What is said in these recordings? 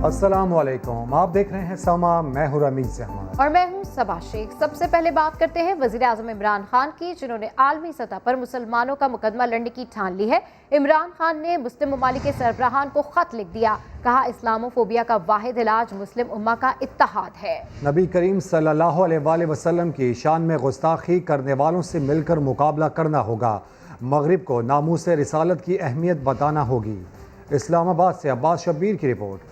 अस्सलाम वालेकुम, आप देख रहे हैं समा, मैं हूं रमीज अहमद और मैं हूं सबा शेख। सबसे पहले बात करते हैं वजीर आजम इमरान खान की, जिन्होंने आलमी सतह पर मुसलमानों का मुकदमा लड़ने की ठान ली है। इमरान खान ने मुस्लिम ममालिक के सरबराहान को खत लिख दिया, कहा इस्लामोफोबिया का वाहिद इलाज मुस्लिम उम्मा का इत्तेहाद है। नबी करीम सल्लल्लाहु अलैहि वसल्लम की शान में गुस्ताखी करने वालों से मिलकर मुकाबला करना होगा। मगरिब को नामूस रिसालत की अहमियत बताना होगी। इस्लामाबाद से अब्बास शब्बीर की रिपोर्ट।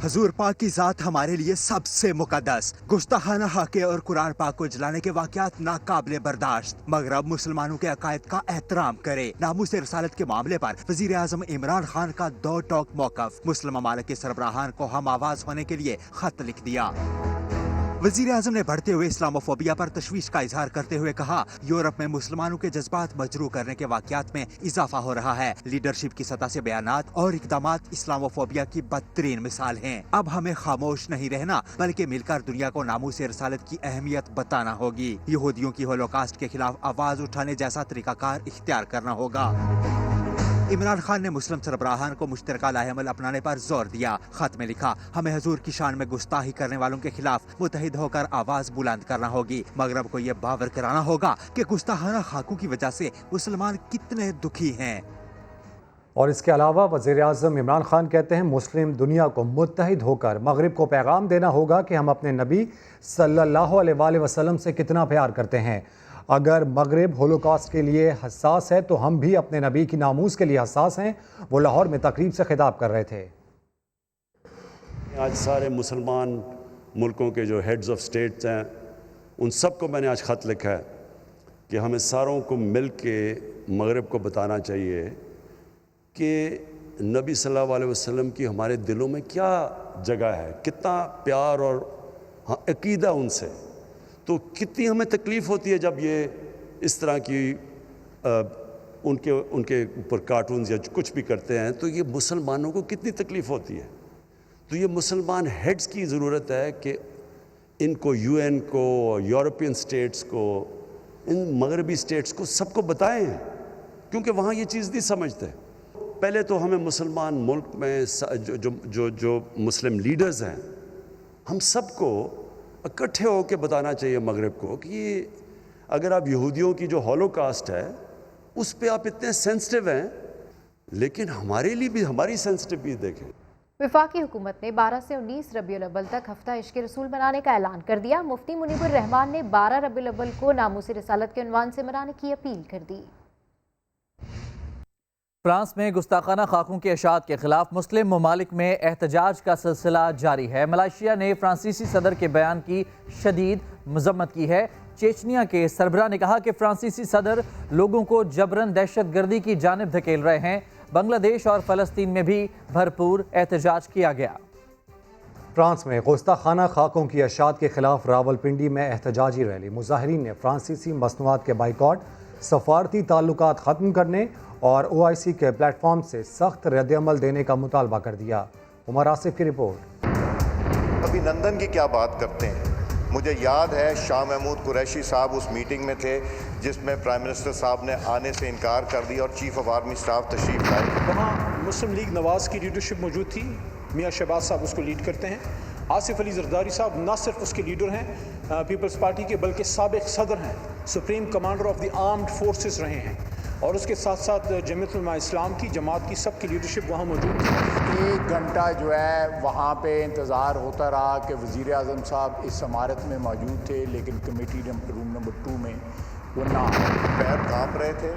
हजूर पाक की ज़ात हमारे लिए सबसे मुकद्दस, गुस्ताखाना हक़ और कुरान पाक को जलाने के वाक़यात नाकाबिले बर्दाश्त। मगरब मुसलमानों के अकायद का एहतराम करे। नामूस रिसालत के मामले पर वज़ीर आज़म इमरान खान का दो टोक मौक़िफ़। मुस्लिम ममालिक के सरबराहान को हम आवाज़ होने के लिए खत लिख दिया। वज़ीर आज़म ने बढ़ते हुए इस्लामोफोबिया पर तशवीश का इजहार करते हुए कहा, यूरोप में मुसलमानों के जज्बात मजरूह करने के वाक़यात में इजाफा हो रहा है। लीडरशिप की सतह से बयानात और इक़दामात इस्लामोफोबिया की बदतरीन मिसाल हैं। अब हमें खामोश नहीं रहना, बल्कि मिलकर दुनिया को नामूस रिसालत की अहमियत बताना होगी। यहूदियों की होलोकास्ट के खिलाफ आवाज़ उठाने जैसा तरीकाकार इख्तियार करना होगा। इमरान खान ने मुस्लिम सरबराहान को मुश्तरका लाहेअमल अपनाने पर जोर दिया। खत में लिखा, हमें हजूर की शान में गुस्ताखी करने वालों के खिलाफ मुतहिद होकर आवाज बुलंद करना होगी। मगरब को यह बावर कराना होगा कि गुस्ताखाना खाकों की वजह से मुसलमान कितने दुखी हैं। और इसके अलावा वज़ीर आज़म इमरान खान कहते हैं, मुस्लिम दुनिया को मुत्तहिद होकर मगरिब को पैगाम देना होगा कि हम अपने नबी सल्लल्लाहु अलैहि वसल्लम से कितना प्यार करते हैं। अगर मगरिब होलोकॉस्ट के लिए हसास है तो हम भी अपने नबी की नामूस के लिए हसास हैं। वो लाहौर में तकरीब से खिताब कर रहे थे। आज सारे मुसलमान मुल्कों के जो हेड्स ऑफ स्टेट्स हैं, उन सबको मैंने आज ख़त लिखा है कि हमें सारों को मिल के मगरिब को बताना चाहिए कि नबी सल्लल्लाहु अलैहि वसल्लम की हमारे दिलों में क्या जगह है, कितना प्यार और अकीदा उनसे। तो कितनी हमें तकलीफ़ होती है जब ये इस तरह की उनके ऊपर कार्टून्स या कुछ भी करते हैं, तो ये मुसलमानों को कितनी तकलीफ़ होती है। तो ये मुसलमान हेड्स की ज़रूरत है कि इनको, यूएन को, यूरोपियन स्टेट्स को, इन मगरबी स्टेट्स को सबको बताएं, क्योंकि वहाँ ये चीज़ नहीं समझते। पहले तो हमें मुसलमान मुल्क में जो मुस्लिम लीडर्स हैं, हम सबको इकट्ठे होकर बताना चाहिए मगरिब को कि अगर आप यहूदियों की जो हॉलोकास्ट है उस पे आप इतने सेंसिटिव हैं, लेकिन हमारे लिए भी हमारी सेंसिटिविटी देखें। वफाकी हुकूमत ने 12 से 19 रबीउल अव्वल तक हफ्ता इश्क़ रसूल मनाने का ऐलान कर दिया। मुफ्ती मुनीबुर रहमान ने 12 रबीउल अव्वल को नामूस रिसालत के उन्वान से मनाने की अपील कर दी। फ्रांस में गुस्ताखाना खाकों के अशात के खिलाफ मुस्लिम ममालिक में एहतजाज का सिलसिला जारी है। मलेशिया ने फ्रांसीसी सदर के बयान की शदीद मजम्मत की है। चेचनिया के सरबराह ने कहा कि फ्रांसीसी सदर लोगों को जबरन दहशत गर्दी की जानिब धकेल रहे हैं। बांग्लादेश और फ़लस्तीन में भी भरपूर एहतजाज किया गया। फ्रांस में गुस्ताखाना खाकों की अशात के खिलाफ रावलपिंडी में एहतजाजी रैली। मुजाहिरीन ने फ्रांसीसी मसनूआत के बाइकॉट, सफारती ताल्लुकात ख़त्म करने और OIC के प्लेटफॉर्म से सख्त रद्द-ए-अमल देने का मुतालबा कर दिया। उमर आसिफ की रिपोर्ट। अभिनंदन की क्या बात करते हैं। मुझे याद है शाह महमूद कुरैशी साहब उस मीटिंग में थे जिसमें प्राइम मिनिस्टर साहब ने आने से इनकार कर दिया और चीफ ऑफ आर्मी स्टाफ तशरीफ लाए। वहाँ मुस्लिम लीग नवाज़ की लीडरशिप मौजूद थी। मियाँ शहबाज साहब उसको लीड करते हैं। आसिफ अली जरदारी साहब न सिर्फ उसके लीडर हैं पीपल्स पार्टी के, बल्कि साबिक सदर हैं, supreme commander of the armed forces रहे हैं। और उसके साथ साथ जमीयत उलमा इस्लाम की जमात की सबकी लीडरशिप वहाँ मौजूद थी। 1 घंटा जो है वहाँ पे इंतज़ार होता रहा कि वज़ीर आज़म साहब इस इमारत में मौजूद थे, लेकिन कमेटी रूम नंबर 2 में वो ना। पैर कांप रहे थे,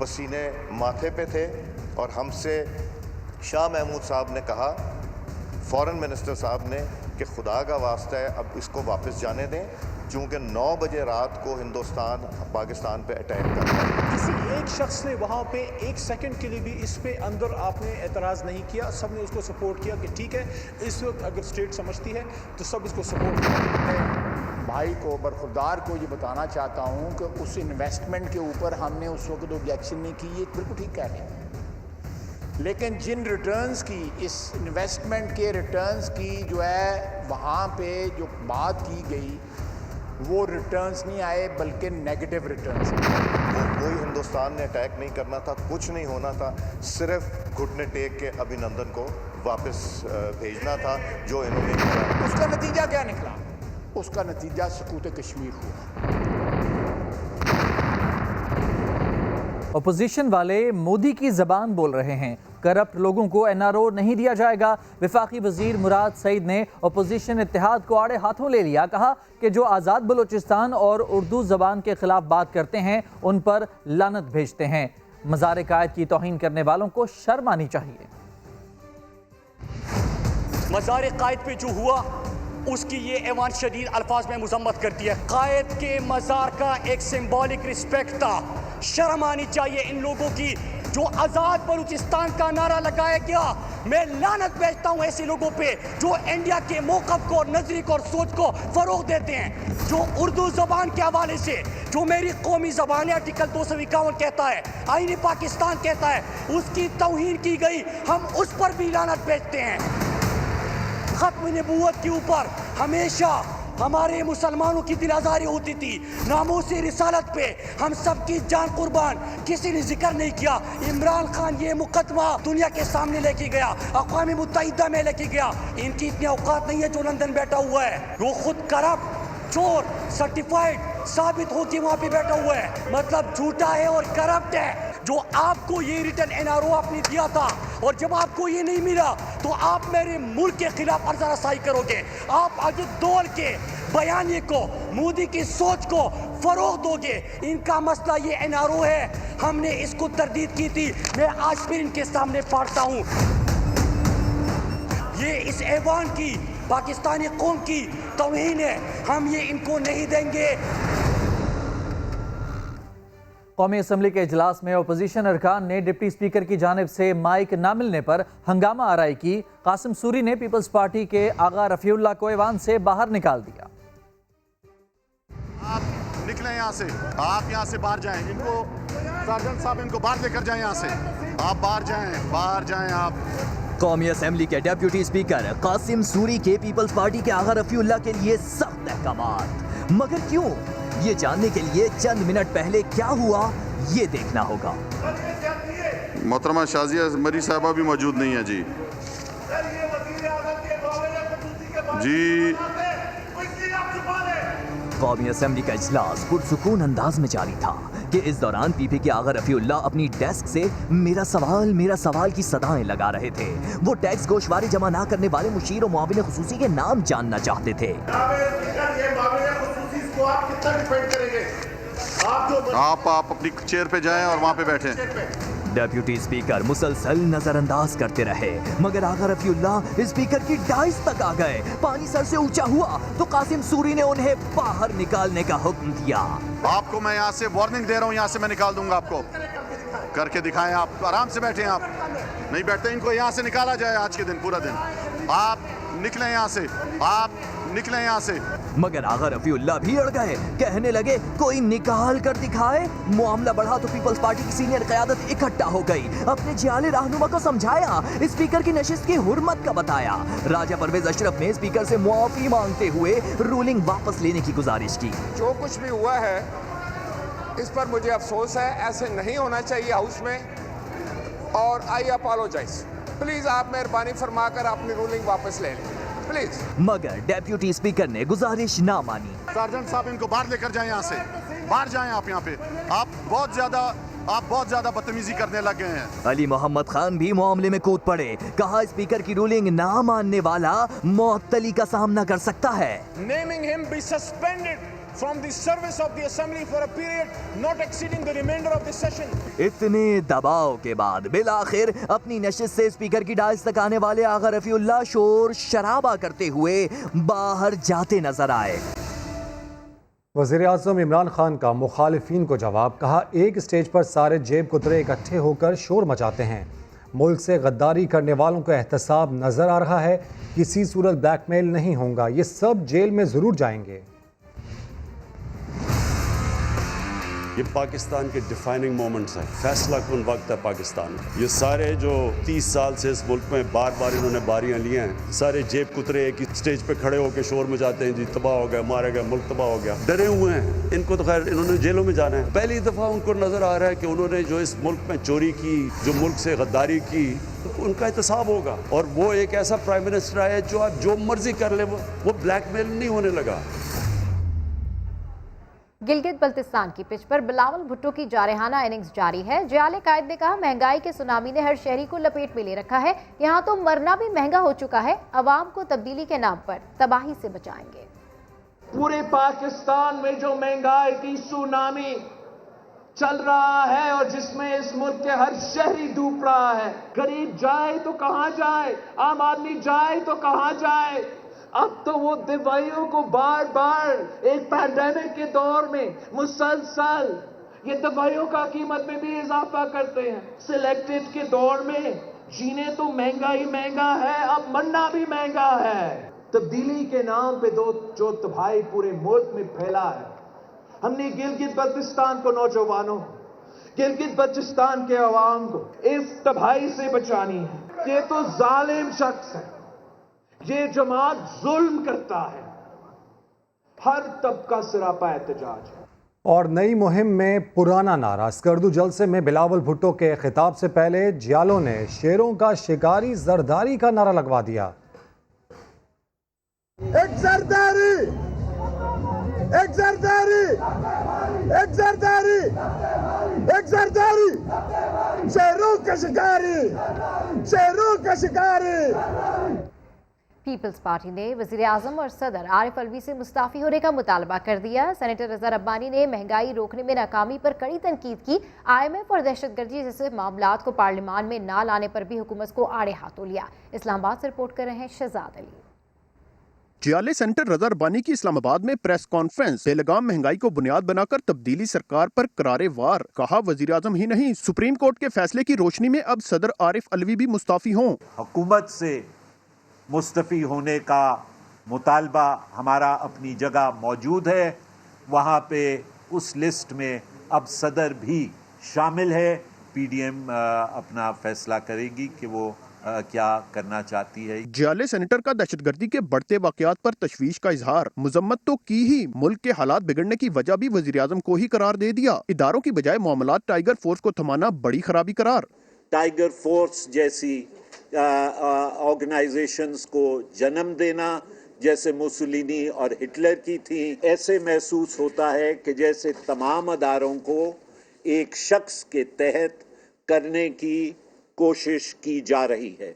पसीने माथे पे थे, और हमसे शाह महमूद साहब ने कहा, फॉरेन मिनिस्टर साहब ने, कि खुदा का वास्ता है अब इसको वापस जाने दें, चूँकि 9 बजे रात को हिंदुस्तान पाकिस्तान पे अटैक कर रहा है। किसी एक शख्स ने वहाँ पे 1 सेकंड के लिए भी इस पे अंदर आपने एतराज़ नहीं किया। सब ने उसको सपोर्ट किया कि ठीक है, इस वक्त अगर स्टेट समझती है तो सब इसको सपोर्ट करें। भाई को, बरखुरदार को ये बताना चाहता हूँ कि उस इन्वेस्टमेंट के ऊपर हमने उस वक्त ऑब्जेक्शन नहीं की, ये बिल्कुल ठीक कह रहे हैं। लेकिन जिन रिटर्न्स की, इस इन्वेस्टमेंट के रिटर्न्स की जो है वहाँ पे जो बात की गई, वो रिटर्न्स नहीं आए बल्कि नेगेटिव रिटर्न्स। कोई हिंदुस्तान ने अटैक नहीं करना था, कुछ नहीं होना था, सिर्फ घुटने टेक के अभिनंदन को वापस भेजना था जो इन्होंने किया। उसका नतीजा क्या निकला? उसका नतीजा सकूत कश्मीर हुआ। अपोजिशन वाले मोदी की जबान बोल रहे हैं, करप्ट लोगों को एनआरओ नहीं दिया जाएगा। वफाकी वजीर मुराद सईद ने अपोजिशन इत्तेहाद को आड़े हाथों ले लिया। कहा कि जो आज़ाद बलूचिस्तान और उर्दू जबान के खिलाफ बात करते हैं उन पर लानत भेजते हैं। मज़ार कायद की तौहीन करने वालों को शर्म आनी चाहिए। मज़ार कायद पे जो हुआ उसकी ये ऐवान शदीद अल्फाज में मजम्मत करती है। कायद के मज़ार का एक सिंबॉलिक रिस्पेक्ट था। शर्म आनी चाहिए इन लोगों की जो आज़ाद बलूचिस्तान का नारा लगाया गया। मैं लानत भेजता हूँ ऐसे लोगों पे जो इंडिया के मौक़िफ़ को, नज़रिए को और सोच को फ़रोग़ देते हैं, जो उर्दू ज़बान के हवाले से जो मेरी कौमी ज़बान है आर्टिकल 251 कहता है, आईन पाकिस्तान कहता है, उसकी तौहीन की गई। हम उस पर भी लानत भेजते हैं। ख़त्म नबूवत के ऊपर हमेशा हमारे मुसलमानों की दिल आज़ारी होती थी। नामूसी रिसालत पे हम सब की जान कुर्बान, किसी ने जिक्र नहीं किया। इमरान खान ये मुकदमा दुनिया के सामने लेके गया, अक़वाम मुत्तहिदा में लेके गया। इनकी इतनी औकात नहीं है जो लंदन बैठा हुआ है। वो खुद करप्ट, चोर, सर्टिफाइड साबित हो के वहाँ पे बैठा हुआ है, मतलब झूठा है और करप्ट है। जो आपको ये रिटर्न एनआरओ आपने दिया था और जब आपको ये नहीं मिला तो आप मेरे मुल्क के खिलाफ अर्ज़ा रसाई करोगे। आप आगे दौड़ के बयानी को, मोदी की सोच को फरोग दोगे। इनका मसला ये एनआरओ है, हमने इसको तरदीद की थी। मैं आज फिर इनके सामने पढ़ता हूँ, ये इस ऐवान की, पाकिस्तानी कौम की तौहीन है। हम ये इनको नहीं देंगे। कौमी असम्बली के इजलास में अपोजिशन अरकान ने डिप्टी स्पीकर की जानिब से माइक ना मिलने पर हंगामा आराई की। कासिम सूरी ने पीपल्स पार्टी के आगा रफीउल्लाह को ऐवान से बाहर निकाल दिया। आप निकलें यहाँ से, आप यहाँ से बाहर जाएं। इनको सर्जन साहब इनको बाहर लेकर जाएं यहाँ से। आप बाहर जाएं आप। कौमी असम्बली के डेप्यूटी स्पीकर कासिम सूरी के पीपल्स पार्टी के आगा रफीउल्लाह के लिए सख्त अहकामात, मगर क्यों? ये जानने के लिए चंद मिनट पहले क्या हुआ ये देखना होगा। मोहतरमा शाजिया मरी साहबा भी मौजूद नहीं है जी। कौमी असम्बली का इजलास पुरसुकून अंदाज में जारी था कि इस दौरान पीपी के आगा रफीउल्लाह अपनी डेस्क से मेरा सवाल की सदाएं लगा रहे थे। वो टैक्स गोशवारी जमा ना करने वाले मुशीर और मुआविन खुसूसी के नाम जानना चाहते थे। आप कितना डिफेंड करेंगे? आप अपनी चेयर पे जाएं और वहाँ पे बैठें। डेप्यूटी स्पीकर मुसलसल नजरअंदाज करते रहे, मगर आगा रफीउल्लाह स्पीकर की डाइस तक आ गए। पानी सर से ऊंचा हुआ तो कासिम सूरी ने उन्हें बाहर निकालने का हुक्म दिया। आपको मैं यहाँ से वार्निंग दे रहा हूँ, यहाँ से मैं निकाल दूंगा आपको। करके दिखाएं, आप आराम से बैठें। आप नहीं बैठते, इनको यहाँ से निकाला जाए आज के दिन, पूरा दिन। आप निकलें यहाँ से, आप निकलें यहाँ से। मगर आगा रफीउल्लाह भी अड़ गए, कहने लगे कोई निकाल कर दिखाए। मामला बढ़ा तो पीपल्स पार्टी की सीनियर क़यादत इकट्ठा हो गई, अपने जियाले रहनुमा को समझाया, स्पीकर की नशिस्त की हुर्मत का बताया। राजा परवेज अशरफ ने स्पीकर से मुआफ़ी मांगते हुए रूलिंग वापस लेने की गुजारिश की। जो कुछ भी हुआ है इस पर मुझे अफसोस है, ऐसे नहीं होना चाहिए हाउस में, और आई अपोलोजाइज। प्लीज आप मेहरबानी फरमाकर अपनी रूलिंग वापस ले लें प्लीज। मगर डेप्यूटी स्पीकर ने गुजारिश ना मानी। सर्जन साहब इनको बाहर लेकर जाएं यहाँ से, बाहर जाएं आप यहाँ पे। आप बहुत ज्यादा बदतमीजी करने लग गए हैं। अली मोहम्मद खान भी मामले में कूद पड़े, कहा स्पीकर की रूलिंग ना मानने वाला मुअत्तली का सामना कर सकता है। Naming him be suspended from the service of the assembly for a period not exceeding the remainder of the session. इतने दबाव के बाद बिलाखिर अपनी नशिस्त से स्पीकर की डाइस तक आने वाले आगा रफीउल्लाह शोर शराबा करते हुए बाहर जाते नजर आए। वज़ीर आज़म इमरान खान का मुखालिफिन को जवाब, कहा एक स्टेज पर सारे जेब कुतरे इकट्ठे होकर शोर मचाते हैं। मुल्क से गद्दारी करने वालों का एहतसाब नजर आ रहा है, किसी सूरत ब्लैकमेल नहीं होगा, ये सब जेल में जरूर जाएंगे। ये पाकिस्तान के डिफाइनिंग मोमेंट्स हैं, फैसला कुन वक्त है पाकिस्तान में। ये सारे जो 30 साल से इस मुल्क में बार बार इन्होंने बारियां ली हैं, सारे जेब कुतरे एक ही स्टेज पे खड़े होकर शोर मचाते हैं, जी तबाह हो गया, मारे गए, मुल्क तबाह हो गया, डरे हुए हैं। इनको तो खैर इन्होंने जेलों में जाना है। पहली दफ़ा उनको नज़र आ रहा है कि उन्होंने जो इस मुल्क में चोरी की, जो मुल्क से गद्दारी की, उनका एहतसाब होगा। और वो एक ऐसा प्राइम मिनिस्टर है जो आप जो मर्जी कर ले, वो ब्लैकमेल नहीं होने लगा। गिलगित बल्तिस्तान की पिच पर बिलावल भुट्टो की जारहाना इनिंग्स जारी है। जयाले कायद ने कहा, महंगाई के सुनामी ने हर शहरी को लपेट में ले रखा है, यहाँ तो मरना भी महंगा हो चुका है। अवाम को तब्दीली के नाम पर तबाही से बचाएंगे। पूरे पाकिस्तान में जो महंगाई की सुनामी चल रहा है और जिसमें इस मुल्क के हर शहरी डूब रहा है, गरीब जाए तो कहां जाए, आम आदमी जाए तो कहां जाए। अब तो वो दवाइयों को बार बार एक पैंडेमिक के दौर में मुसलसल ये दवाइयों का कीमत में भी इजाफा करते हैं। सिलेक्टेड के दौर में जीने तो महंगा ही महंगा है, अब मरना भी महंगा है। तब्दीली के नाम पे जो तबाही पूरे मुल्क में फैला है, हमने गिलगित बल्तिस्तान को, नौजवानों, गिलगित बल्तिस्तान के अवाम को इस तबाही से बचानी है। ये तो जालिम शख्स है, ये जमात जुल्म करता है, हर तबका सरापा एहतजाज है। और नई मुहिम में पुराना नारा। स्कर्दू जलसे में बिलावल भुट्टो के खिताब से पहले जियालों ने शेरों का शिकारी जरदारी का नारा लगवा दिया। एक जरदारी, एक जरदारी, एक जरदारी, एक जरदारी, शेरों का शिकारी, शेरों का शिकारी। पीपल्स पार्टी ने वज़ीर-ए-आज़म और सदर आरिफ अलवी से मुस्ताफ़ी होने का मुतालबा कर दिया। सेनेटर रज़ा रब्बानी ने महंगाई रोकने में नाकामी पर कड़ी तनकीद की। IMF और दहशतगर्दी जैसे मामलात को पार्लियामान में ना लाने पर भी हुकूमत को आड़े हाथों लिया। इस्लामाबाद से रिपोर्ट कर रहे हैं शहजाद अली। जियाले सेनेटर रज़ा रब्बानी की इस्लामाबाद में प्रेस कॉन्फ्रेंस। बेलगाम महंगाई को बुनियाद बनाकर तब्दीली सरकार पर करारे वार। कहा, वज़ीर-ए-आज़म ही नहीं, सुप्रीम कोर्ट के फैसले की रोशनी में अब सदर आरिफ अलवी भी मुस्ताफ़ी हों। हुकूमत से मुस्तफ़ी होने का मुतालबा हमारा अपनी जगह मौजूद है, वहाँ पे उस लिस्ट में अब सदर भी शामिल है। PDM अपना फैसला करेगी कि वो क्या करना चाहती है। जियाले सेनेटर का दहशतगर्दी के बढ़ते वाकयात पर तशवीश का इजहार। मजम्मत तो की ही, मुल्क के हालात बिगड़ने की वजह भी वज़ीर-ए-आज़म को ही करार दे दिया। इदारों की बजाय मामलात टाइगर फोर्स को थमाना बड़ी खराबी करार। टाइगर फोर्स जैसी ऑर्गेनाइजेशंस को जन्म देना, जैसे मुसोलिनी और हिटलर की थी, ऐसे महसूस होता है कि जैसे तमाम अदारों को एक शख्स के तहत करने की कोशिश की जा रही है।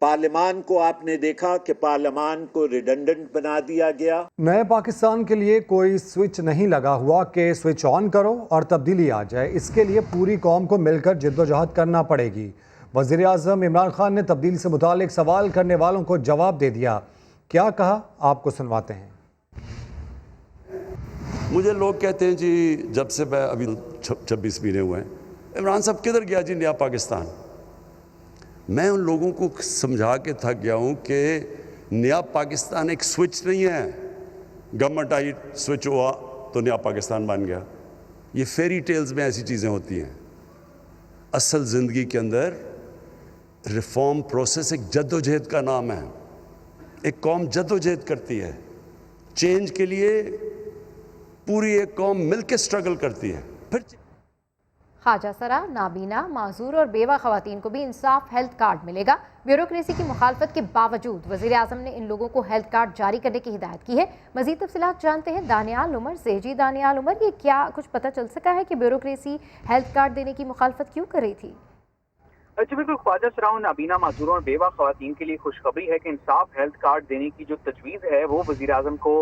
पार्लियामान को आपने देखा कि पार्लियामान को रिडंडेंट बना दिया गया। नए पाकिस्तान के लिए कोई स्विच नहीं लगा हुआ कि स्विच ऑन करो और तब्दीली आ जाए। इसके लिए पूरी कौम को मिलकर जिद्दोजहद करना पड़ेगी। वज़ीर-ए-आज़म इमरान खान ने तब्दीली से मुतालिक सवाल करने वालों को जवाब दे दिया। क्या कहा, आपको सुनवाते हैं। मुझे लोग कहते हैं जी, जब से मैं अभी 26 महीने हुए हैं, इमरान साहब किधर गया जी नया पाकिस्तान। मैं उन लोगों को समझा के थक गया हूँ कि नया पाकिस्तान एक स्विच नहीं है, गवर्नमेंट आई, स्विच हुआ तो नया पाकिस्तान बन गया। ये फेरी टेल्स में ऐसी चीज़ें होती हैं। असल ज़िंदगी के अंदर रिफॉर्म प्रोसेस एक जद्दोजहद का नाम है। एक कौम जद्दोजहद करती है, चेंज के लिए पूरी एक कौम मिलकर स्ट्रगल करती है। फिर ख्वाजा सरा, नाबीना, माजूर और बेवा खवातीन को भी इंसाफ हेल्थ कार्ड मिलेगा। ब्यूरोक्रेसी की मुखालफत के बावजूद वज़ीर-ए-आज़म ने इन लोगों को हेल्थ कार्ड जारी करने की हिदायत की है। मज़ीद तफसीलात जानते हैं दानियाल उमर से। जी दानियाल उमर, ये क्या कुछ पता चल सका है कि ब्यूरोक्रेसी हेल्थ कार्ड देने की मुखालफत क्यों कर रही थी? जी बिल्कुल, ख्वाजा सराओं, नाबीना, माजूरों और बेवा खवातीन के लिए खुशखबरी है कि इंसाफ हेल्थ कार्ड देने की जो तजवीज़ है वो वज़ीर-ए-आज़म को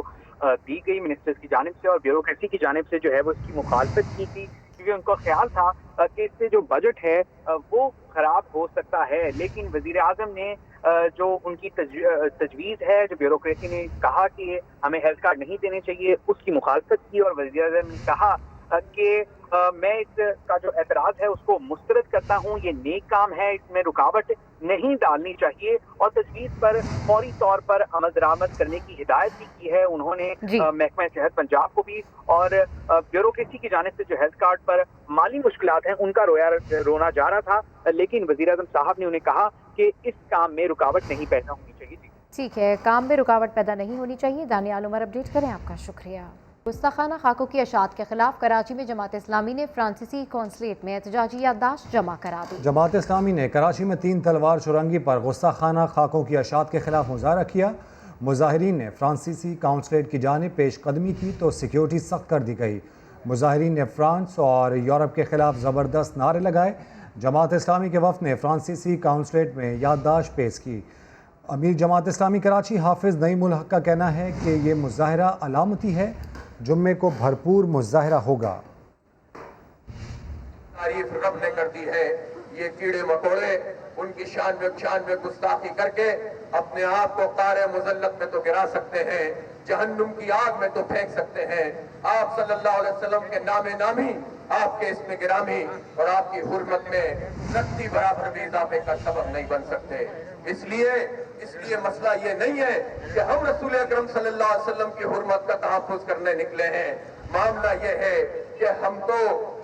दी गई मिनिस्टर्स की जानिब से, और ब्यूरोक्रेसी की जानिब से जो है वो इसकी मुखालफत की थी, क्योंकि उनका ख्याल था कि इससे जो बजट है वो खराब हो सकता है। लेकिन वज़ीर-ए-आज़म ने जो उनकी तजवीज़ है, जो ब्यूरोक्रेसी ने कहा कि हमें हेल्थ कार्ड नहीं देने चाहिए, उसकी मुखालफत की। और वज़ीर-ए-आज़म ने कहा कि मैं इसका जो एतराज़ है उसको मुस्तरद करता हूँ, ये नेक काम है, इसमें रुकावट नहीं डालनी चाहिए, और तजवीज़ पर फौरी तौर पर अमल दरामद करने की हिदायत भी की है उन्होंने महकमा सेहत पंजाब को भी। और ब्यूरोक्रेसी की जानिब से जो हेल्थ कार्ड पर माली मुश्किलात हैं उनका रोना जा रहा था, लेकिन वज़ीर-ए-आज़म साहब ने उन्हें कहा कि इस काम में रुकावट नहीं पैदा होनी चाहिए। ठीक है, काम में रुकावट पैदा नहीं होनी चाहिए। दानियाल उमर, अपडेट करें, आपका शुक्रिया। गुस्ताखाना खाकों की अशात के खिलाफ कराची में जमात इस्लामी ने फ्रांसीसी कौंसलेट में एहतजाजी याददाश्त जमा करा दी। जमात इस्लामी ने कराची में 3 तलवार चुरंगी पर गुस्ताखाना खाकों की अशात के खिलाफ मुजाहरा किया। मुजाहिरीन ने फ्रांसीसी कौंसलेट की जानिब पेश कदमी की तो सिक्योरिटी सख्त कर दी गई। मुजाहिरीन ने फ्रांस और यूरोप के खिलाफ ज़बरदस्त नारे लगाए। जमात इस्लामी के वफ़द ने फ्रांसीसी कौंसलेट में याददाश्त पेश की। अमीर जमात इस्लामी कराची हाफिज़ नईम उल हक का कहना है कि ये मुजाहरा अलामती है, जुम्मे को भरपूर मुजाहरा होगा। तारीफ रब ने कर दी है, ये कीड़े मकोड़े उनकी शान में गुस्ताखी करके अपने आप को कारे मुज़ल्लत में तो गिरा सकते हैं, जहन्नुम की आग में तो फेंक सकते हैं। आप सल्लल्लाहु अलैहि वसल्लम के नामे नामी, आपके इसमें गिरामी और आपकी हुर्मत में नक्ती बराबर भी इजाफे का सबब नहीं बन सकते। इसलिए मसला ये नहीं है कि हम रसूल अकरम सल्लल्लाहु अलैहि वसल्लम की हुर्मत का तहफ़्फ़ुज़ करने निकले हैं। मामला ये है कि हम तो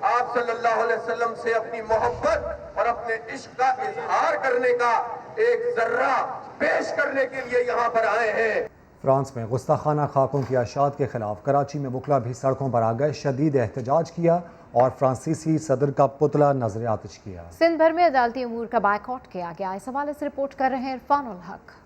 आप सल्लल्लाहु अलैहि वसल्लम से अपनी मोहब्बत और अपने इश्क का इजहार करने का एक जर्रा पेश करने के लिए यहाँ पर आए हैं। फ्रांस में गुस्ताखाना खाकों की अशात के खिलाफ कराची में वकला भी सड़कों पर आ गए, शदीद एहतजाज किया और फ्रांसीसी सदर का पुतला नजर आतिश किया। सिंध भर में अदालती अमूर का बायकॉट किया गया। इस हवाले से रिपोर्ट कर रहे हैं इरफान उल हक।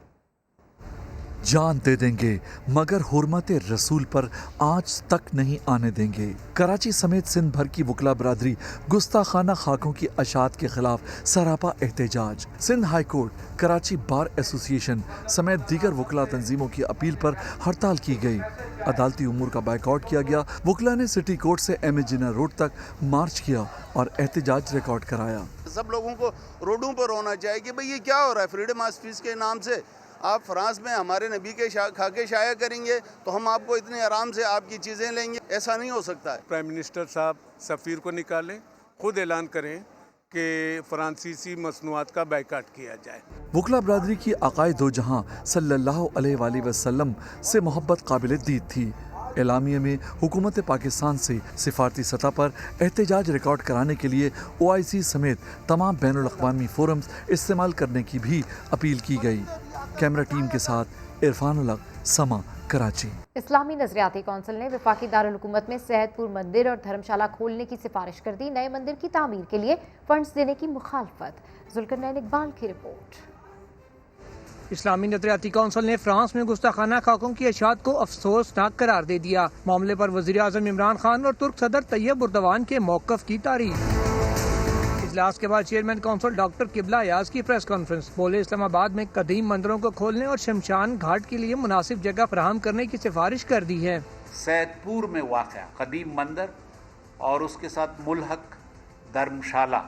जान दे देंगे मगर हुर्मत रसूल पर आँच तक नहीं आने देंगे। कराची समेत सिंध भर की वकला बरादरी गुस्ताखाना खाकों की अशात के खिलाफ सरापा एहतजाज। Sindh high court, Karachi bar association समेत दीगर वकला तंजीमों की अपील पर हड़ताल की गई। अदालती उमूर का बायकॉट किया गया। वकला ने सिटी कोर्ट से एम ए जिन्ना रोड तक मार्च किया और एहतजाज रिकॉर्ड कराया। सब लोगों को रोडों पर होना चाहिए कि भाई ये क्या हो रहा है। फ्रीडम ऑफ स्पीच के नाम से आप फ्रांस में हमारे नबी के खाके शाया करेंगे तो हम आपको इतने आराम से आपकी चीज़ें लेंगे, ऐसा नहीं हो सकता है। प्राइम मिनिस्टर साहब सफ़ीर को निकालें, खुद ऐलान करें कि फ्रांसीसी मसनूआत का बायकाट किया जाए। वकला बरादरी की अकायद दो जहां सल्लल्लाहु अलैहि वसल्लम से मोहब्बत काबिल दीद थी। एलामिया में हुकूमत पाकिस्तान से सिफारती सतह पर एहतजाज रिकॉर्ड कराने के लिए OIC समेत तमाम बैनुल अक़वामी फोरम्स इस्तेमाल करने की भी अपील की गई। कैमरा टीम के साथ इरफान उल हक, समा, कराची। इस्लामी नजरियाती कौंसिल ने वफाकी दारुल हुकूमत में सेहतपुर मंदिर और धर्मशाला खोलने की सिफारिश कर दी। नए मंदिर की तामीर के लिए फंड्स देने की मुखालफत। जुल्करनैन इकबाल की रिपोर्ट। इस्लामी नजरियाती कौंसिल ने फ्रांस में गुस्ताखाना खाकों की अशात को अफसोसनाक करार दे दिया। मामले पर वज़ीर आज़म इमरान खान और तुर्क सदर तैयब उर्दवान के मौक़िफ़ की तारीफ। इजलास के बाद चेयरमैन कौंसिल डॉक्टर किबला अयाज की प्रेस कॉन्फ्रेंस। बोले इस्लामाबाद में कदीम मंदिरों को खोलने और शमशान घाट के लिए मुनासिब जगह फराहम करने की सिफारिश कर दी है। सैदपुर में वाक़या कदीम मंदिर और उसके साथ मुल्हक धर्मशाला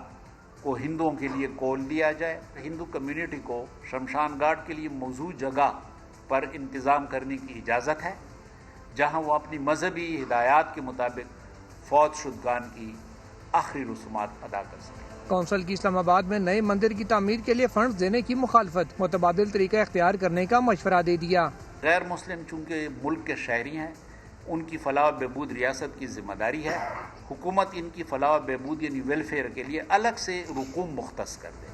को हिंदुओं के लिए खोल दिया जाए। हिंदू कम्युनिटी को शमशान घाट के लिए मौजूद जगह पर इंतज़ाम करने की इजाज़त है, जहाँ वो अपनी मजहबी हिदायत के मुताबिक फौत शुदगान की आखिरी रसूमात अदा कर सकें। कौंसिल की इस्लामाबाद में नए मंदिर की तामीर के लिए फंड्स देने की मुखालफत, मुतबादिल तरीका इख्तियार करने का मशवरा दे दिया। गैर मुस्लिम चूँकि मुल्क के शहरी हैं, उनकी फलाह व बहबूद रियासत की जिम्मेदारी है। हुकूमत इनकी फलाह व बहबूद यानी वेलफेयर के लिए अलग से रुकूम मुख्तस कर दे।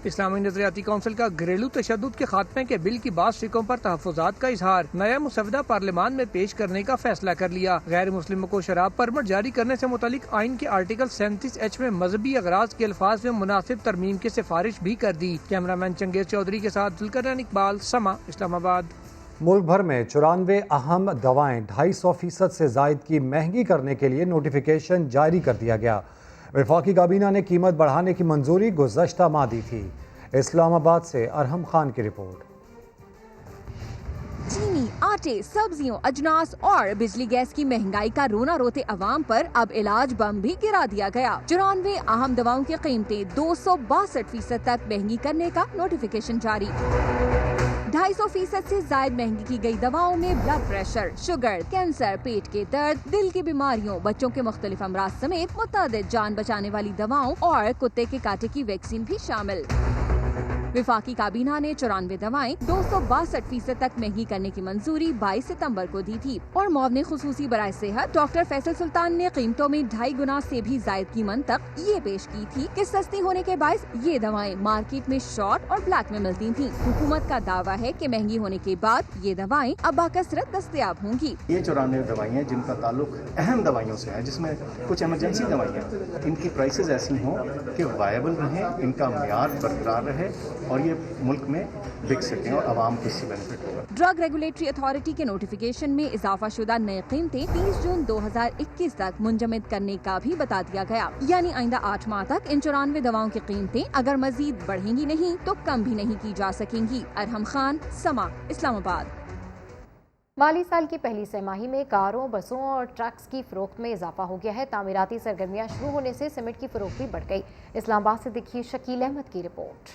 इस्लामी नजरियाती कौंसिल का घरेलू तशद्दुद के खात्मे के बिल की बात शिकों पर तहफ़्फ़ुज़ात का इजहार। नया मुसवदा पार्लियामान में पेश करने का फैसला कर लिया। गैर मुस्लिमों को शराब परमिट जारी करने से मुतालिक आइन के आर्टिकल 37H में मजहबी अगराज के अल्फाज में मुनासिब तरमीम की सिफारिश भी कर दी। कैमरामैन चंगेज चौधरी के साथ जुल्करनैन इकबाल, समा, इस्लामाबाद। मुल्क भर में 94 अहम दवाएं 250% से जायद की महंगी करने के लिए नोटिफिकेशन जारी कर दिया गया। वफाकी काबीना ने कीमत बढ़ाने की मंजूरी गुज़श्ता माह दी थी। इस्लामाबाद से अरहम खान की रिपोर्ट। चीनी, आटे, सब्जियों, अजनास और बिजली गैस की महंगाई का रोना रोते अवाम पर अब इलाज बम भी गिरा दिया गया। 94 अहम दवाओं की कीमतें 262% तक महंगी करने का नोटिफिकेशन जारी। 250% से ज्यादा महंगी की गई दवाओं में ब्लड प्रेशर, शुगर, कैंसर, पेट के दर्द, दिल की बीमारियों, बच्चों के मुख्तलिफ अमराज समेत मुतअद्दिद जान बचाने वाली दवाओं और कुत्ते के कांटे की वैक्सीन भी शामिल। विफाकी काबीना ने 94 दवाएं 262% तक महंगी करने की मंजूरी 22 सितंबर को दी थी और मुआवने खुसूसी बराए सेहत डॉक्टर फैसल सुल्तान ने कीमतों में 2.5 गुना से भी जायद कीमत तक ये पेश की थी कि सस्ती होने के बायस ये दवाएं मार्केट में शॉर्ट और ब्लैक में मिलती थी। हुकूमत का दावा है कि महंगी होने के बाद ये दवाएं अब बाकसरत दस्तयाब होंगी। ये 94 दवाइयाँ जिनका ताल्लुक अहम दवाइयों से है, जिसमें कुछ इमरजेंसी दवाइयाँ, इनकी प्राइसेस ऐसी हों कि वायबल रहें, इनका म्यार बरकरार रहे और ये मुल्क में बिक सकें और आवाम को इससे बेनिफिट होगा। ड्रग रेगुलेटरी अथॉरिटी के नोटिफिकेशन में इजाफा शुदा नई कीमतें 30 जून 2021 तक मुंजमद करने का भी बता दिया गया, यानी आइंदा 8 माह तक इन 94 दवाओं की कीमतें अगर मजीद बढ़ेंगी नहीं तो कम भी नहीं की जा सकेंगी। अरहम खान, समा, इस्लामाबाद। माली साल की पहली तिमाही में कारों, बसों और ट्रक्स की फरोख्त में इजाफा हो गया है। तामीराती सरगर्मियां शुरू होने से सीमेंट की फरोख्त भी बढ़ गई। इस्लामाबाद से देखिए शकील अहमद की रिपोर्ट।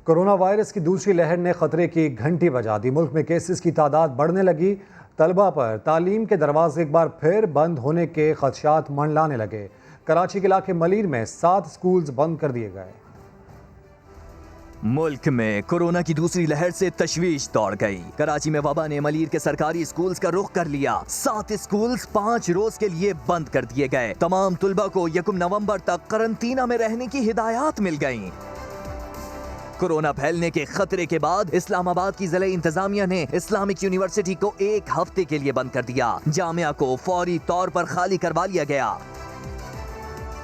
कोरोना वायरस की दूसरी लहर ने खतरे की घंटी बजा दी। मुल्क में केसेस की तादाद बढ़ने लगी। तलबा पर तालीम के दरवाजे एक बार फिर बंद होने के खदशात मंडलाने लगे। कराची के इलाके मलीर में 7 स्कूल्स बंद कर दिए गए। मुल्क में कोरोना की दूसरी लहर से तशवीश दौड़ गई। कराची में वबा ने मलीर के सरकारी स्कूल्स का रुख कर लिया। 7 स्कूल्स 5 रोज के लिए बंद कर दिए गए। तमाम तुलबा को 1 नवंबर तक करंटीना में रहने की हिदायत मिल गईं। कोरोना फैलने के खतरे के बाद इस्लामाबाद की जिला इंतजामिया ने इस्लामिक यूनिवर्सिटी को 1 हफ्ते के लिए बंद कर दिया। जामिया को फौरी तौर पर खाली करवा लिया गया।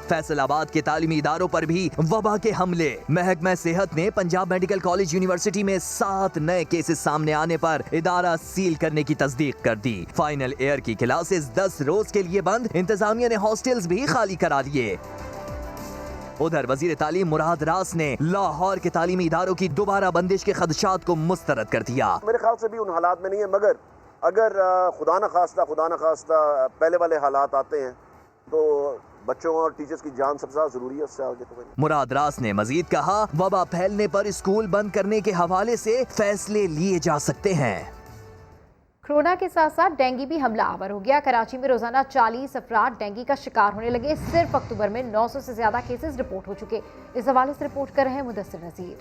फैसलाबाद के तालीमी इदारों पर भी वबा के हमले। महकमा सेहत ने पंजाब मेडिकल कॉलेज यूनिवर्सिटी में 7 नए केसेस सामने आने पर इदारा सील करने की तस्दीक कर दी। फाइनल ईयर की क्लासेस 10 रोज के लिए बंद। इंतजामिया ने हॉस्टल्स भी खाली करा दिए। उधर वजीर तालीम मुराद रास ने लाहौर के तालीमी इदारों की दोबारा बंदिश के खदशात को मुस्तरद कर दिया। मेरे ख्याल से भी उन हालात में नहीं है, मगर अगर खुदा न खास्ता पहले वाले हालात आते हैं तो बच्चों और टीचर्स की जान सबसे ज्यादा जरूरी है। उससे आगे तो मुराद रास ने मजीद कहा, वबा फैलने पर स्कूल बंद करने के हवाले से फैसले लिए जा सकते हैं। कोरोना के साथ साथ डेंगू भी हमला आवर हो गया। कराची में रोजाना 40 अफराद डेंगू का शिकार होने लगे। सिर्फ अक्टूबर में 900 से ज्यादा केसेस रिपोर्ट हो चुके। इस हवाले से रिपोर्ट कर रहे हैं मुदस्सिर नजीर।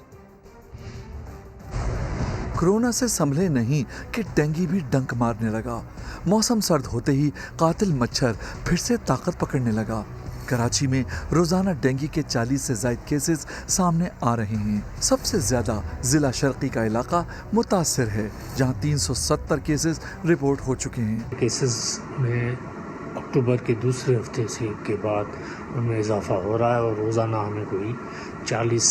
कोरोना से संभले नहीं कि डेंगू भी डंक मारने लगा। मौसम सर्द होते ही कातिल मच्छर फिर से ताकत पकड़ने लगा। कराची में रोजाना डेंगू के 40 से ज्यादा केसेस सामने आ रहे हैं। सबसे ज्यादा जिला शर्की का इलाका मुतासिर है, जहां 370 केसेस रिपोर्ट हो चुके हैं। केसेस में अक्टूबर के दूसरे हफ्ते से के बाद उनमें इजाफा हो रहा है और रोज़ाना हमें कोई 40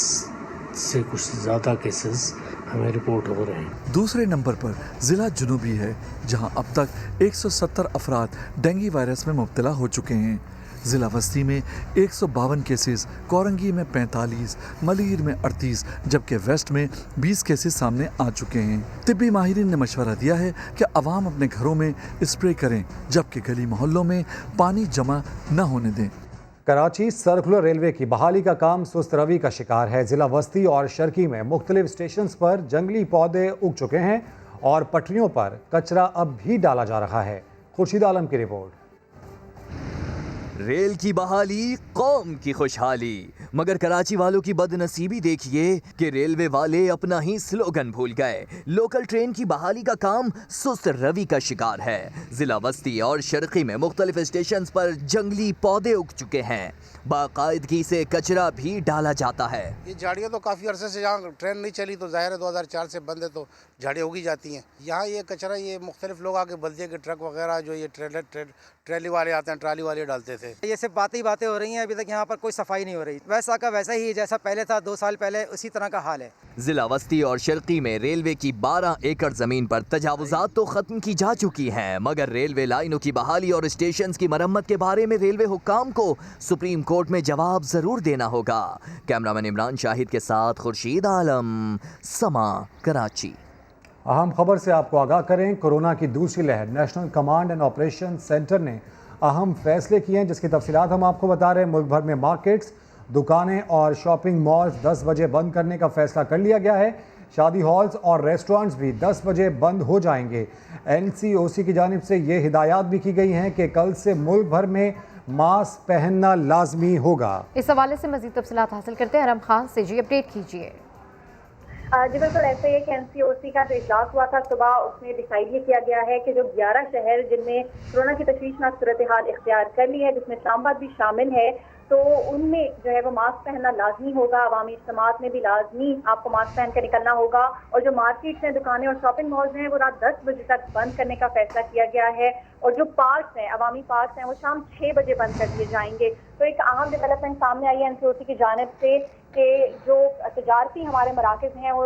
से कुछ ज़्यादा केसेस हमें रिपोर्ट हो रहे हैं। दूसरे नंबर पर जिला जुनूबी है, जहां अब तक 170 अफराद डेंगू वायरस में मुब्तला हो चुके हैं। जिला वस्ती में 152 केसेस, कोरंगी में 45, मलीर में 38, जबकि वेस्ट में 20 केसेस सामने आ चुके हैं। तिब्बी माहिरीन ने मशवरा दिया है कि अवाम अपने घरों में स्प्रे करें, जबकि गली मोहल्लों में पानी जमा न होने दें। कराची सर्कुलर रेलवे की बहाली का काम सुस्त रवि का शिकार है। जिला वस्ती और शर्की में मुख्तलिफ स्टेशंस पर जंगली पौधे उग चुके हैं और पटरियों पर कचरा अब भी डाला जा रहा है। खुर्शीद आलम की रिपोर्ट। रेल की बहाली, कौम की खुशहाली, मगर कराची वालों की बदनसीबी देखिए कि रेलवे वाले अपना ही स्लोगन भूल गए। लोकल ट्रेन की बहाली का काम सुस्त रवि का शिकार है। जिला वस्ती और शर्की में मुख्तलिफ स्टेशन पर जंगली पौधे उग चुके हैं। बाकायदगी से कचरा भी डाला जाता है। ये झाड़ियाँ तो काफ़ी अरसे से, जहाँ ट्रेन नहीं चली तो जाहिर है 2004 से बंद है, तो झाड़ियाँ उगी जाती हैं। यहाँ ये कचरा ये मुख्तलिफ लोग आके बल्दिया के ट्रक वगैरह जो ये ट्रैली वाले आते हैं, ट्राली वाले डालते थे। ये सिर्फ बातें हो रही हैं, अभी तक यहाँ पर कोई सफाई नहीं हो रही। वैसा का वैसा ही जैसा पहले था 2 साल पहले, उसी तरह का हाल है। जिला वस्ती और शर्की में रेलवे की 12 एकड़ जमीन पर तजावुजात तो खत्म की जा चुकी हैं, मगर रेलवे लाइनों की बहाली और स्टेशन की मरम्मत के बारे में रेलवे हुक्काम को सुप्रीम कोर्ट में जवाब जरूर देना होगा। कैमरामैन इमरान शाहिद के साथ खुर्शीद आलम, समा, कराची। अहम खबर से आपको आगाह करें, कोरोना की दूसरी लहर। National command and operation centre ने अहम फैसले किए हैं, जिसकी तफसीलात हम आपको बता रहे हैं। मुल्क भर में मार्केट्स, दुकानें और शॉपिंग मॉल्स 10 बजे बंद करने का फैसला कर लिया गया है। शादी हॉल्स और रेस्टोरेंट्स भी 10 बजे बंद हो जाएंगे। NCOC की जानिब से ये हिदायत भी की गई हैं कि कल से मुल्क भर में मास्क पहनना लाजमी होगा। इस हवाले से मजीद तफसीलात हासिल करते हैं। अरहम खान से जी अपडेट कीजिए। जी बिल्कुल ऐसे ही है कि NCOC का जो इजलास हुआ था सुबह, उसमें डिसाइड ये किया गया है कि जो 11 शहर जिनमें कोरोना की तशवीशनाक सूरत हाल इख्तियार कर ली है, जिसमें इस्लामाबाद भी शामिल है, तो उनमें जो है वो मास्क पहनना लाजमी होगा। अवामी इज्तिमात में भी लाजमी आपको मास्क पहन कर निकलना होगा। और जो मार्केट्स हैं, दुकानें और शॉपिंग मॉल्स हैं, वो रात 10 बजे तक बंद करने का फैसला किया गया है। और जो पार्क्स हैं, अवामी पार्क्स हैं, वो शाम 6 बजे बंद कर दिए जाएंगे। तो एक अहम डेवलपमेंट सामने आई है NCOC की जानिब से कि जो तजारती हमारे मराकज़ हैं वो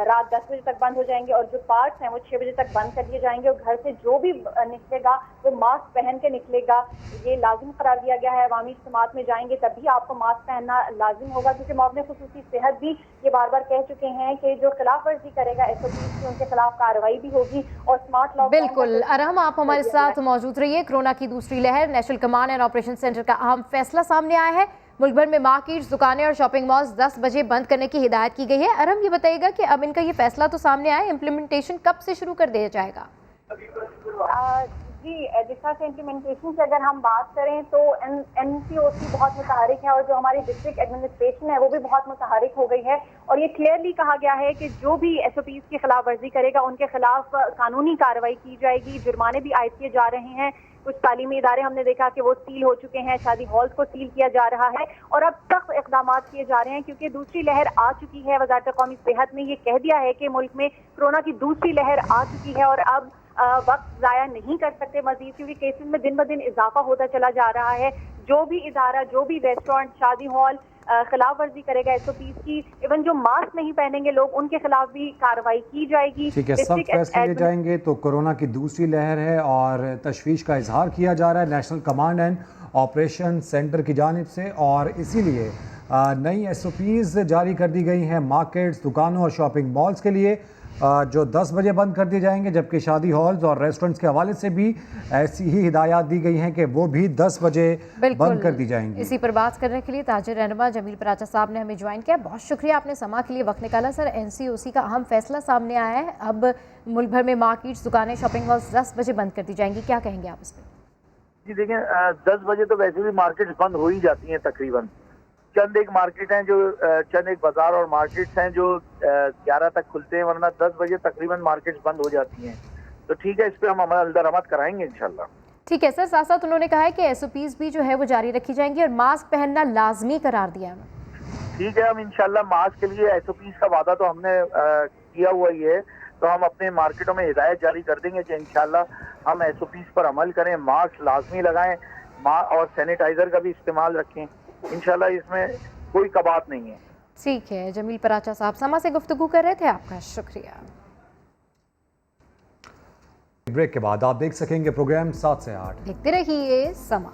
रात 10 बजे तक बंद हो जाएंगे और जो पार्क्स हैं वो 6 बजे तक बंद कर दिए जाएंगे। और घर से जो भी निकलेगा वो मास्क पहन के निकलेगा, ये लाजिम करार दिया गया है। अवामी इज्तिमात में जाएंगे तभी आपको मास्क पहनना लाजिम होगा, क्योंकि मुआवने खुसूसी सेहत भी ये बार बार कह चुके हैं कि जो खिलाफ वर्जी करेगा SOP की उनके खिलाफ कार्रवाई भी होगी। और स्मार्ट लॉक बिल्कुल अरहम, आप हमारे साथ मौजूद रहिए। कोरोना की दूसरी लहर, national command and operation centre का अहम फैसला सामने आया है। मुल्क भर में मार्केट्स, दुकानें और शॉपिंग मॉल्स 10 बजे बंद करने की हिदायत की गई है। अरहम, ये बताइएगा कि अब इनका ये फैसला तो सामने आया, इम्प्लीमेंटेशन कब से शुरू कर दिया जाएगा? जी, जिस तरह से इम्प्लीमेंटेशन की अगर हम बात करें तो NCOC बहुत मुतहरिक है और जो हमारी डिस्ट्रिक्ट एडमिनिस्ट्रेशन है वो भी बहुत मुतहरिक हो गई है। और ये क्लियरली कहा गया है कि जो भी SOPs की खिलाफ वर्जी करेगा उनके खिलाफ कानूनी कार्रवाई की जाएगी। जुर्माने भी आयद किए जा रहे हैं। कुछ तालीमी इदारे हमने देखा कि वो सील हो चुके हैं, शादी हॉल्स को सील किया जा रहा है और अब सख्त इक़दाम किए जा रहे हैं, क्योंकि दूसरी लहर आ चुकी है। वज़ारत कौमी सेहत ने ये कह दिया है कि मुल्क में कोरोना की दूसरी लहर आ चुकी है और अब वक्त ज़ाया नहीं कर सकते मजीद, क्योंकि केसेस में दिन ब दिन इजाफा होता चला जा रहा है। जो भी इदारा, जो भी रेस्टोरेंट, शादी हॉल खिलाफ वर्जी करेगा SOPs की, इवन जो मास्क नहीं पहनेंगे लोग, उनके खिलाफ भी कार्रवाई की जाएगी। ठीक है, सख्त फैसले लिए जाएंगे। तो कोरोना की दूसरी लहर है और तशवीश का इजहार किया जा रहा है national command and operation centre की जानिब से, और इसीलिए नई SOPs जारी कर दी गई हैं मार्केट्स, दुकानों और शॉपिंग मॉल्स के लिए, जो 10 बजे बंद कर दिए जाएंगे, जबकि शादी हॉल्स और रेस्टोरेंट्स के हवाले से भी ऐसी ही हिदायत दी गई हैं कि वो भी 10 बजे बंद कर दी जाएंगी। इसी पर बात करने के लिए ताजिर रहनुमा जमील पराचा साहब ने हमें ज्वाइन किया। बहुत शुक्रिया, आपने समा के लिए वक्त निकाला। सर, NCOC का अहम फैसला सामने आया है, अब मुल्क भर में मार्केट्स, दुकानें, शॉपिंग मॉल्स 10 बजे बंद कर दी जाएंगी, क्या कहेंगे आप इस पर? जी देखें, 10 बजे तो वैसे भी मार्केट्स बंद हो ही जाती हैं तकरीबन। चंद एक मार्केट हैं जो चंद एक बाजार और मार्केट्स हैं जो 11 तक खुलते हैं, वरना 10 बजे तकरीबन मार्केट्स बंद हो जाती हैं। तो ठीक है, इस पे हम अमल दरामद कराएंगे इंशाल्लाह। ठीक है सर, साथ साथ उन्होंने कहा है कि SOPs भी जो है वो जारी रखी जाएंगी और मास्क पहनना लाजमी करार दिया है। ठीक है, हम इंशाल्लाह मास्क के लिए SOPs का वादा तो हमने किया हुआ ही है, तो हम अपने मार्केटों में हिदायत जारी कर देंगे कि इंशाल्लाह हम SOPs पर अमल करें, मास्क लाजमी लगाएं और सैनिटाइजर का भी इस्तेमाल रखें। इंशाल्लाह इसमें कोई कबात नहीं है। ठीक है, जमील पराचा साहब समा से गुफ्तगू कर रहे थे, आपका शुक्रिया। ब्रेक के बाद आप देख सकेंगे प्रोग्राम 7 से 8। देखते रहिए समा।